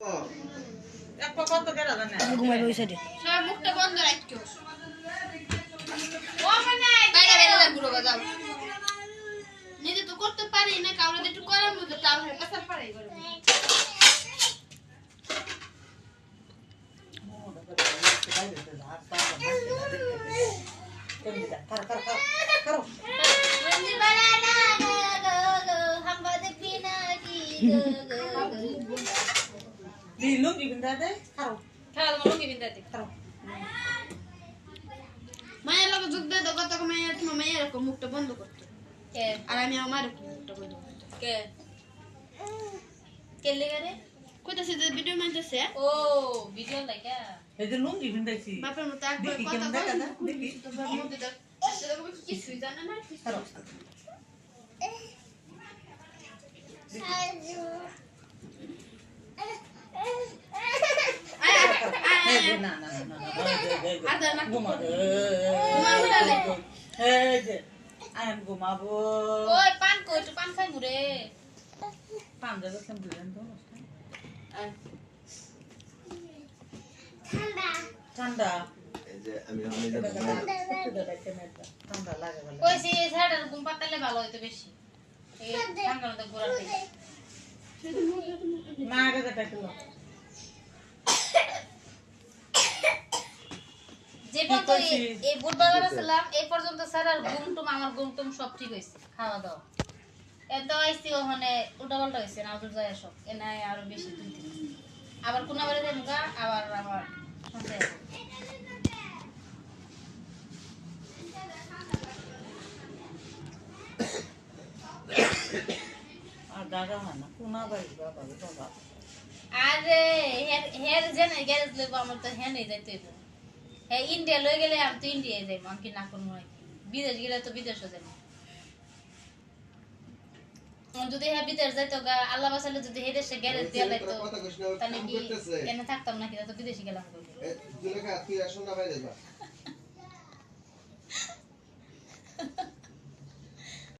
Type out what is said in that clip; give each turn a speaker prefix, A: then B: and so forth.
A: এক পা কত কেরা জানে
B: ঘুমাইবে ওই সাইডে
C: সব মুখটা বন্ধ রাখো ও মানে বাইরে বাইরে বুড়ো বাজাও নিজে তো করতে পারি না কাউরে একটু করার মতো তাও হয় পাসার পারে করে বন্ধু বানানা গো গো हम बद पीना की गो गो
A: দি লুঙ্গি বিন্দা দে খাও
C: খেলা লুঙ্গি বিন্দা দে
A: খাও
C: মায়ের লোক যোগ দে তো কত মায়ের তোমার মায়ের এরকম মুখটা বন্ধ করতে কে আর আমি আমার মুখটা বন্ধ করতে কে কে লেগে রে কইতাছে যে ভিডিও মানতেছে ও ভিডিও লাইকা
A: এই যে লুঙ্গি বিন্দাইছি
C: বাপের মতো একবার
A: দেখি
C: কথা
A: কেমন দেখা
C: বলে
A: না দেখি
C: তো বাপের মধ্যে দেখ সেরকম কিছুই জানে না
A: খাও না না না না ঘুমাবো এই যে আয়ান ঘুমাবো
C: ওই পান কই তো পান খাই মুরে
A: পান যাবে কেন দিলেন তো ঠান্ডা
D: এই যে আমি
A: ঠান্ডা লাগে বলে
C: কইছি এই ছাড়ার ঘুম পাতালে ভালো হইতো বেশি এই ঠান্ডার মধ্যে ঘোরা থেকে
A: মা আগে যেটা ছিল
C: যে পর্যন্ত এই বুধবার ছিলাম এই পর্যন্ত স্যার আর ঘুমটুম আমার ঘুমটুম সব ঠিক হয়েছে খাওয়া দাওয়া এত আইসি ওখানে উল্টাপাল্টা হয়েছে না ওদের যায় সব এনাই আরো বেশি 2-3 দিন আবার কোনা বাড়ি যাই মুগা আবার আমার সন্ধ্যা
A: আর দাদা হয় না কোনা বাড়ি বাবা বাবা
C: আরে হের জেনে গ্যারেজ লইব আমার তো হ্যাঁ নেই যাইতে হইব হ্যাঁ ইন্ডিয়া লই গেলে আমি তো ইন্ডিয়ায় যাইব আমি কি না করবো নাকি বিদেশ গেলে তো বিদেশও যাইব যদি হ্যাঁ বিদেশ যাইতো গা আল্লাহ বাসালে যদি হে দেশে গ্যারেজ দিয়ে লাইতো তাহলে কি এনে থাকতাম নাকি তো বিদেশে গেলাম
D: তুই লেখা তুই আসুন না বাইরে যা